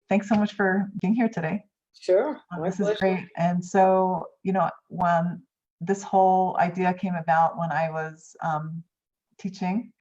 thanks so much for being here today. Sure, my This is pleasure. great. And so, when this whole idea came about when I was teaching,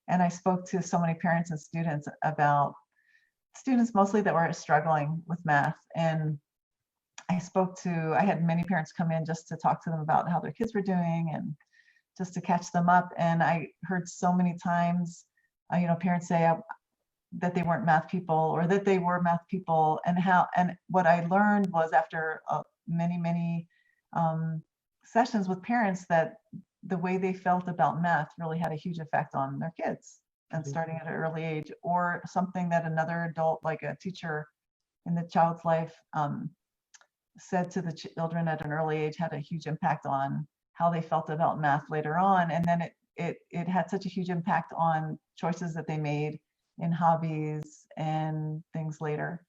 and I spoke to so many parents and students about students mostly that were struggling with math. And I had many parents come in just to talk to them about how their kids were doing and just to catch them up. And I heard so many times, parents say that they weren't math people or that they were math people, and what I learned was after many sessions with parents that the way they felt about math really had a huge effect on their kids, and starting at an early age, or something that another adult, like a teacher in the child's life, said to the children at an early age had a huge impact on how they felt about math later on. And then it had such a huge impact on choices that they made in hobbies and things later.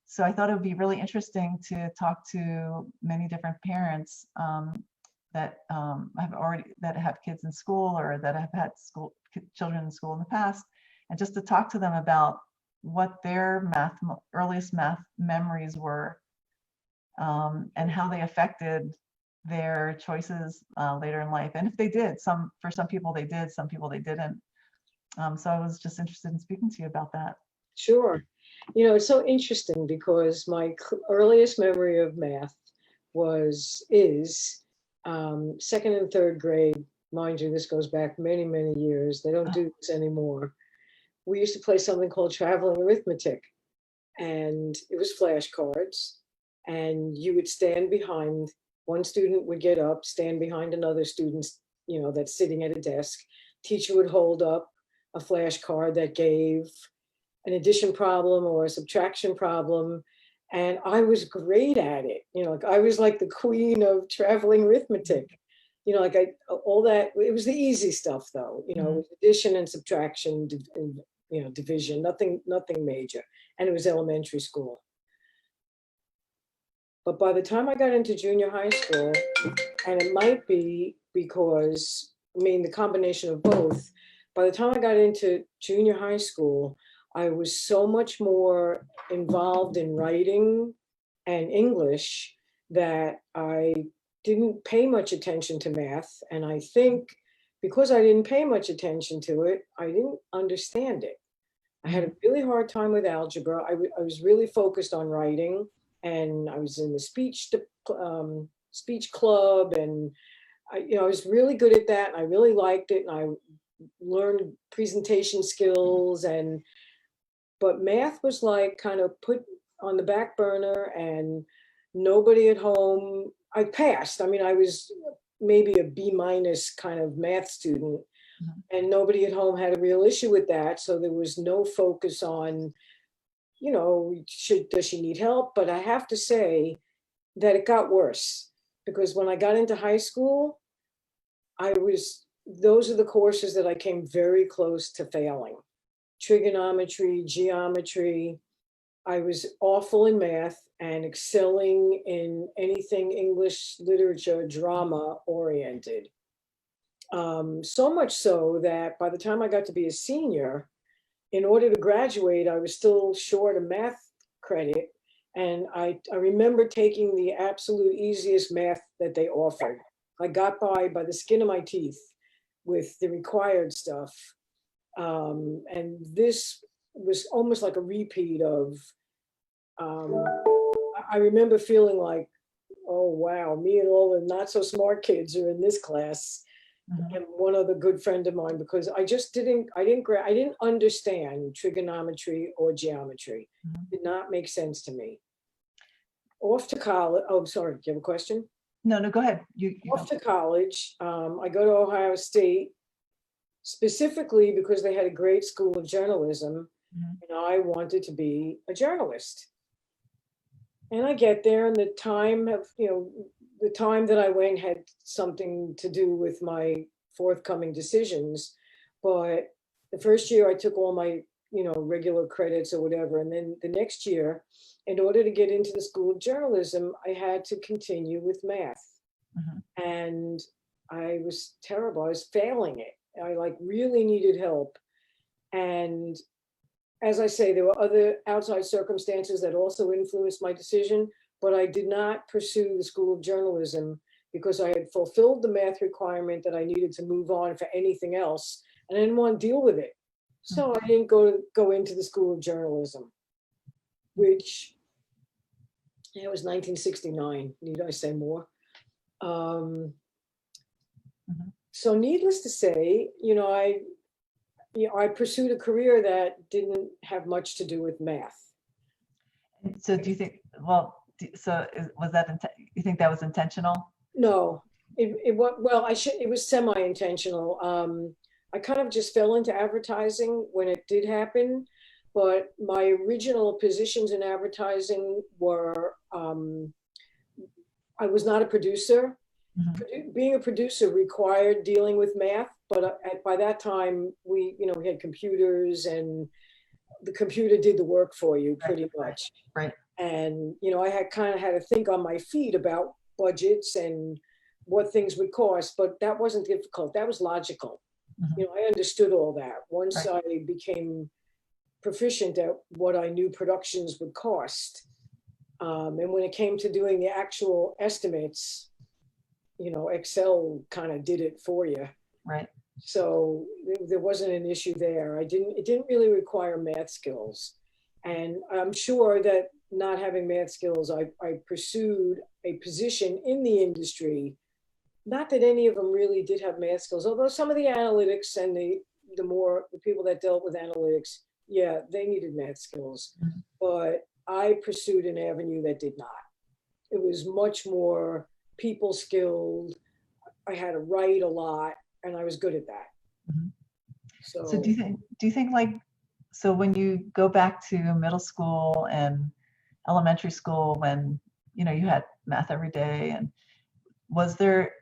So I thought it would be really interesting to talk to many different parents that have kids in school, or that have had children in school in the past, and just to talk to them about what their earliest math memories were, and how they affected their choices later in life. And if they did, for some people they did, some people they didn't. So I was just interested in speaking to you about that. Sure. It's so interesting because my earliest memory of math is second and third grade. Mind you, this goes back many, many years. They don't do this anymore. We used to play something called traveling arithmetic, and it was flashcards. And you would stand behind, one student would get up, stand behind another student, that's sitting at a desk. Teacher would hold up a flashcard that gave an addition problem or a subtraction problem. And I was great at it. I was like the queen of traveling arithmetic. All that, it was the easy stuff though, with addition and subtraction, division, nothing major. And it was elementary school. But by the time I got into junior high school, and it might be because, the combination of both, by the time I got into junior high school, I was so much more involved in writing and English that I didn't pay much attention to math. And I think because I didn't pay much attention to it, I didn't understand it. I had a really hard time with algebra. I was really focused on writing, and I was in the speech club, and I was really good at that, and I really liked it, and I learned presentation skills, but math was like kind of put on the back burner, and nobody at home. I passed. I was maybe a B- kind of math student, and nobody at home had a real issue with that, so there was no focus on, does she need help? But I have to say that it got worse, because when I got into high school, those are the courses that I came very close to failing. Trigonometry, geometry. I was awful in math and excelling in anything English, literature, drama oriented. So much so that by the time I got to be a senior, in order to graduate, I was still short a math credit. And I remember taking the absolute easiest math that they offered. I got by the skin of my teeth with the required stuff. And this was almost like a repeat of, I remember feeling like, oh, wow, me and all the not so smart kids are in this class. And one other good friend of mine, because I didn't understand trigonometry or geometry. Did not make sense to me. Off to college. Oh, sorry. Do you have a question? No, go ahead. You Off to college. I go to Ohio State specifically because they had a great school of journalism, and I wanted to be a journalist. And I get there, and the time that I went had something to do with my forthcoming decisions. But the first year I took all my, regular credits or whatever. And then the next year, in order to get into the School of Journalism, I had to continue with math. And I was terrible. I was failing it. I really needed help. And as I say, there were other outside circumstances that also influenced my decision, but I did not pursue the School of Journalism because I had fulfilled the math requirement that I needed to move on for anything else, and I didn't want to deal with it. So I didn't go into the School of Journalism, which it was 1969. Need I say more? So needless to say, I pursued a career that didn't have much to do with math. So do you think, well, was that, you think that was intentional? No, it was, well, it was semi-intentional. I kind of just fell into advertising when it did happen, but my original positions in advertising were, I was not a producer. Being a producer required dealing with math, but by that time we had computers, and the computer did the work for you pretty much. Right. And I had to think on my feet about budgets and what things would cost, but that wasn't difficult. That was logical. I understood all that. Once I became proficient at what I knew productions would cost, and when it came to doing the actual estimates, Excel kind of did it for you. Right. So there wasn't an issue there. It didn't really require math skills. And I'm sure that not having math skills, I pursued a position in the industry. Not that any of them really did have math skills, although some of the analytics and the people that dealt with analytics, yeah, they needed math skills. But I pursued an avenue that did not. It was much more people skilled. I had to write a lot, and I was good at that. So do you think like, so when you go back to middle school and elementary school, when you had math every day, and was there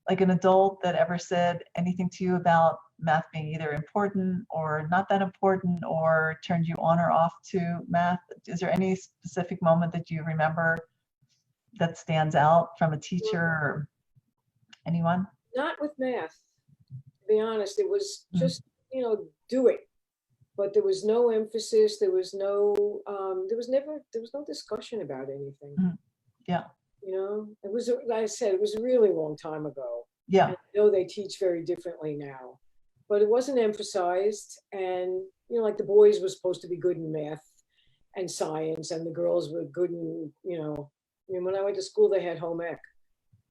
like an adult that ever said anything to you about math being either important or not that important, or turned you on or off to math? Is there any specific moment that you remember that stands out from a teacher or anyone? Not with math, to be honest. It was just, do it. But there was no emphasis. There was no discussion about anything. Yeah. It was, like I said, it was a really long time ago. Yeah. I know they teach very differently now, but it wasn't emphasized. And, like the boys were supposed to be good in math and science, and the girls were good in, when I went to school, they had home ec.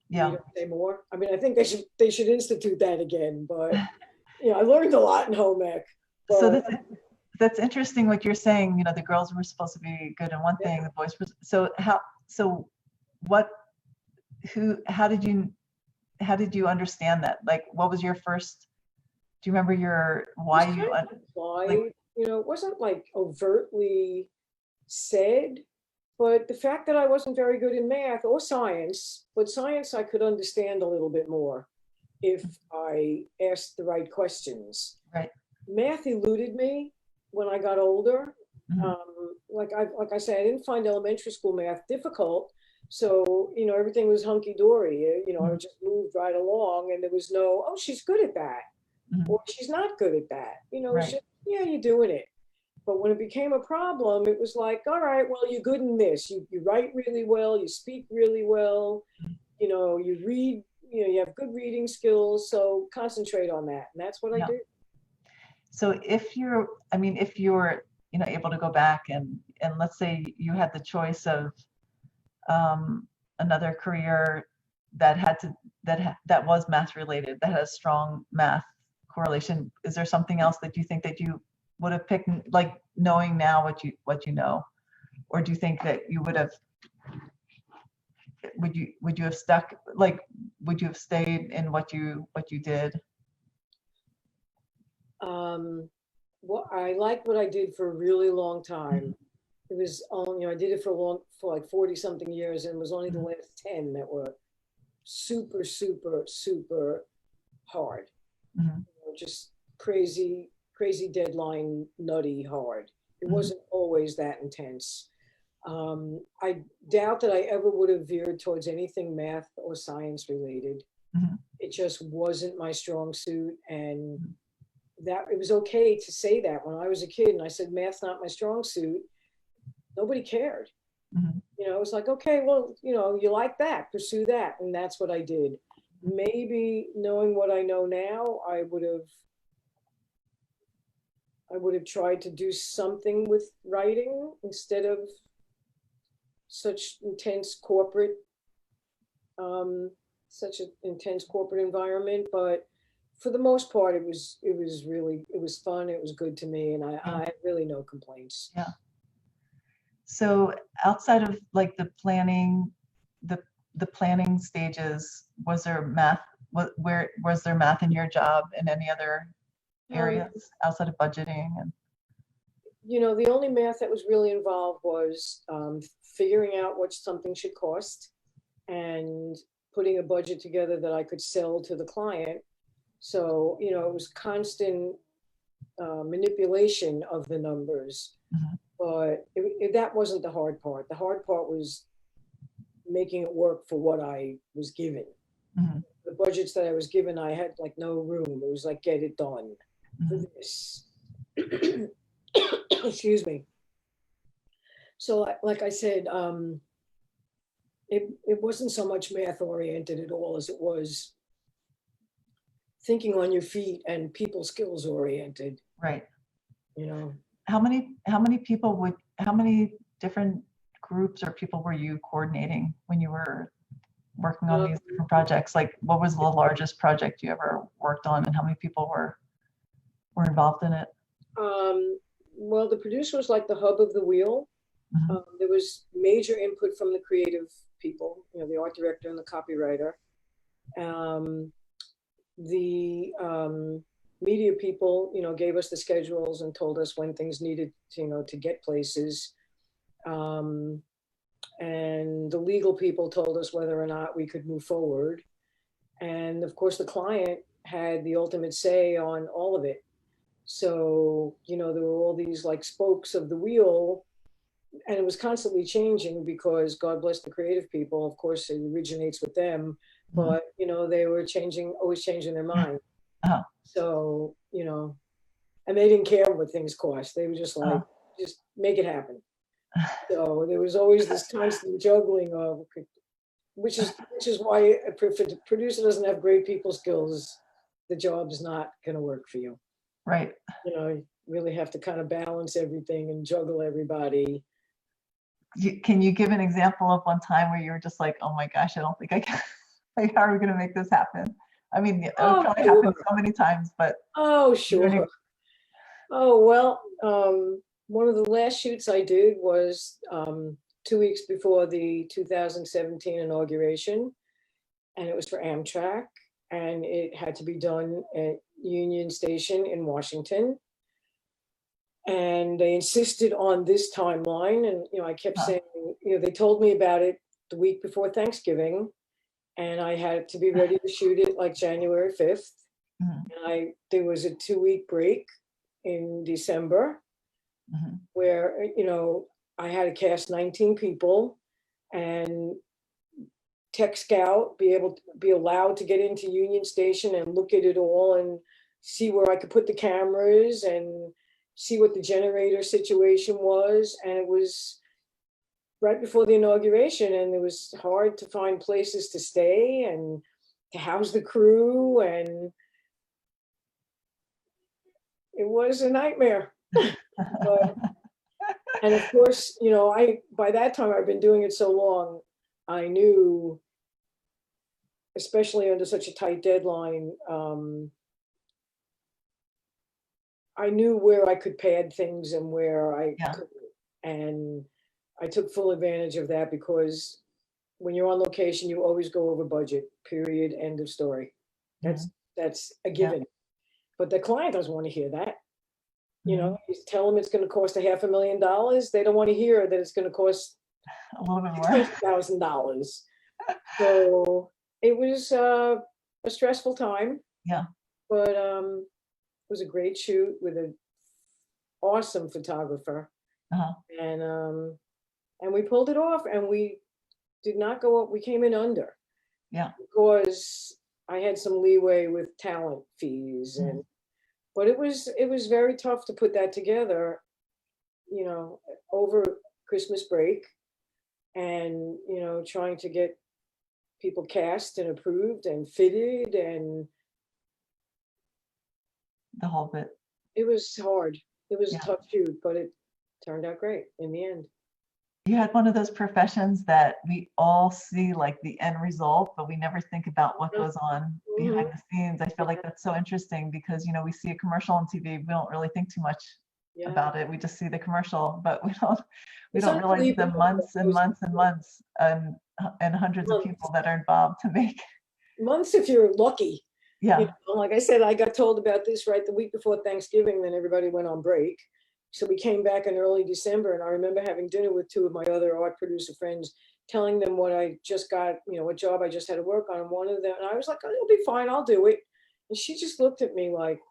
Yeah. Say more. I mean, I think they should institute that again, but I learned a lot in home ec. But, so that's interesting what you're saying. The girls were supposed to be good in one thing, the boys were. How did you understand that? Like, what was your first? Do you remember why you? It wasn't like overtly said. But the fact that I wasn't very good in math or science, but science I could understand a little bit more if I asked the right questions. Right. Math eluded me when I got older. Like I said, I didn't find elementary school math difficult. So, everything was hunky-dory. I would just move right along, and there was no, oh, she's good at that. Or she's not good at that. Right. Just, yeah, you're doing it. But when it became a problem, it was like, all right, well, you're good in this. You write really well. You speak really well. You read, you have good reading skills. So concentrate on that. And that's what I did. So if you're able to go back and let's say you had the choice of another career that was math related, that had a strong math correlation, is there something else that you think that you would have picked, like knowing now what you know, or do you think that you would you have stuck, like would you have stayed in what you did? Well, I liked what I did for a really long time. It was only, I did it for like 40 something years, and it was only the last 10 that were super, super, super hard. Just crazy deadline, nutty hard. It wasn't always that intense. I doubt that I ever would have veered towards anything math or science related. It just wasn't my strong suit, and that it was okay to say that when I was a kid and I said, math's not my strong suit, nobody cared. Mhm. You know, it was like, okay, well, you know, you like that, pursue that. And that's what I did. Maybe knowing what I know now, I would have tried to do something with writing instead of such intense corporate, um, such an intense corporate environment. But for the most part, it was fun. It was good to me, and Yeah. I had really no complaints. Yeah. So outside of like the the planning stages, was there math? Where was there math in your job in any other Um, areas outside of budgeting? And you know, the only math that was really involved was figuring out what something should cost and putting a budget together that I could sell to the client. So, you know, it was constant manipulation of the numbers, Mhm. but that wasn't the hard part. The hard part was making it work for what I was given. Mhm. The budgets that I was given, I had like no room. It was like, get it done for Mhm. this. Excuse me. So, like I said, it wasn't so much math oriented at all as it was thinking on your feet and people skills oriented, Right. you know. How many different groups or people were you coordinating when you were working on Um, these different projects? Like what was the largest project you ever worked on and how many people were involved in it? well, the producer was like the hub of the wheel. Mhm. There was major input from the creative people, you know, the art director and the copywriter. Um, the media people, you know, gave us the schedules and told us when things needed, you know, to get places. Um, and the legal people told us whether or not we could move forward. And of course, the client had the ultimate say on all of it. So, you know, there were all these like spokes of the wheel, and it was constantly changing because God bless the creative people. Of course, it originates with them, Mhm. but you know, they were changing, always changing their mind. Uh-huh. So, you know, and they didn't care what things cost. They were just like, Uh-huh. just make it happen. So there was always this constant juggling of, okay, which is why if the producer doesn't have great people skills, the job's not going to work for you. Right. You know, you really have to kind of balance everything and juggle everybody. Can you give an example of one time where you were just like, oh my gosh, I don't think I can, like, how are we going to make this happen? I mean, it would Oh, probably happen sure. so many times, but Oh, is there any, sure. Oh, well, one of the last shoots I did was 2 weeks before the 2017 inauguration, and it was for Amtrak, and it had to be done at Union Station in Washington. And they insisted on this timeline, and you know, I kept huh, saying, you know, they told me about it the week before Thanksgiving, and I had to be ready to shoot it like January 5th. mhm, And there was a 2-week break in December mhm, where, you know, I had to cast 19 people and tech scout, be allowed to get into Union Station and look at it all and see where I could put the cameras and see what the generator situation was. And it was right before the inauguration, and it was hard to find places to stay and to house the crew, and it was a nightmare. But and of course, you know, I by that time I've been doing it so long, I knew, especially under such a tight deadline, I knew where I could pad things and where I yeah, couldn't. And I took full advantage of that because when you're on location, you always go over budget, period, end of story. That's mhm, that's a yeah, given. But the client doesn't want to hear that. You mhm, know, you tell them it's going to cost $500,000. They don't want to hear that it's going to cost a little bit more. $600,000. So it was a stressful time, Yeah, but it was a great shoot with an awesome photographer, uh-huh, and um, and we pulled it off, and we did not go up. We came in under yeah, because I had some leeway with talent fees, mhm, and But it was very tough to put that together, over Christmas break, and trying to get people cast and approved and fitted, and The whole bit. it was hard. It was a Yeah. tough shoot, but it turned out great in the end. You had one of those professions that we all see like the end result, but we never think about what goes on behind the scenes. I feel like that's so interesting because, we see a commercial on TV, we don't really think too much Yeah. about it. We just see the commercial, but we don't It's realize the unbelievable months and what months goes and months and hundreds of Months. people that are involved to make. months if you're lucky. Yeah. Like I said, I got told about this right the week before Thanksgiving, then everybody went on break. So we came back in early December, and I remember having dinner with two of my other art producer friends, telling them what I just got, what job I just had to work on. And one of them, and I was like, oh, it'll be fine, I'll do it. And she just looked at me like,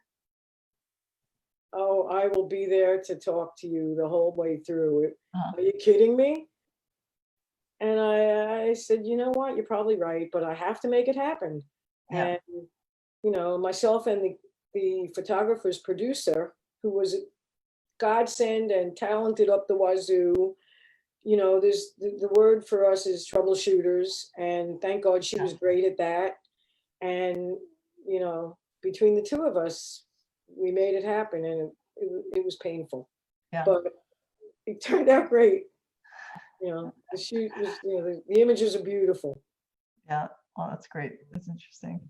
oh, I will be there to talk to you the whole way through it. Uh-huh. Are you kidding me? And I said, you know what, you're probably right, but I have to make it happen. Yeah. And, myself and the photographer's producer, who was godsend and talented up the wazoo. There's the word for us is troubleshooters, and thank God she was great at that. And between the two of us, we made it happen, and it was painful, Yeah. but it turned out great. The shoot was, the images are beautiful. Yeah. Well, that's great. That's interesting.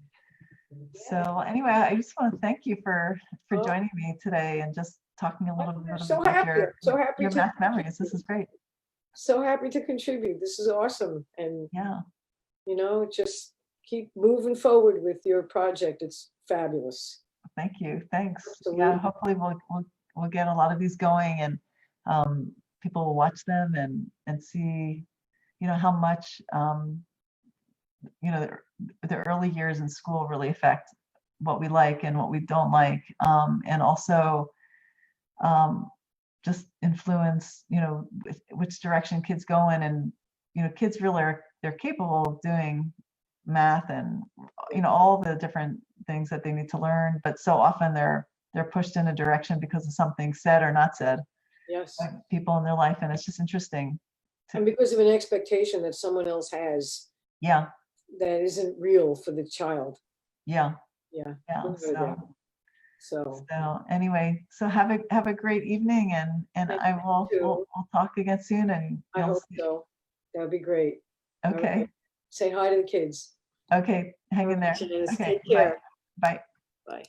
So anyway, I just want to thank you for Oh. joining me today and just talking a little bit So about happy, so happy your to math memories. This is great. So happy to contribute. This is awesome. And Yeah. just keep moving forward with your project. It's fabulous. Thank you. Thanks. Absolutely. Yeah. Hopefully we'll get a lot of these going, and people will watch them and see, how much the early years in school really affect what we like and what we don't like, and also just influence, which direction kids go in. And, kids really they're capable of doing math and, all the different things that they need to learn, but so often they're pushed in a direction because of something said or not said Yes. by people in their life. And it's just interesting. And because of an expectation that someone else has. Yeah. That isn't real for the child. Yeah. Yeah. Yeah. So anyway, so have a great evening, and we'll talk again soon. And I hope so. That would be great. Okay. Right. Say hi to the kids. Okay. Hang in there. Janice, Okay. take care. Bye. Bye.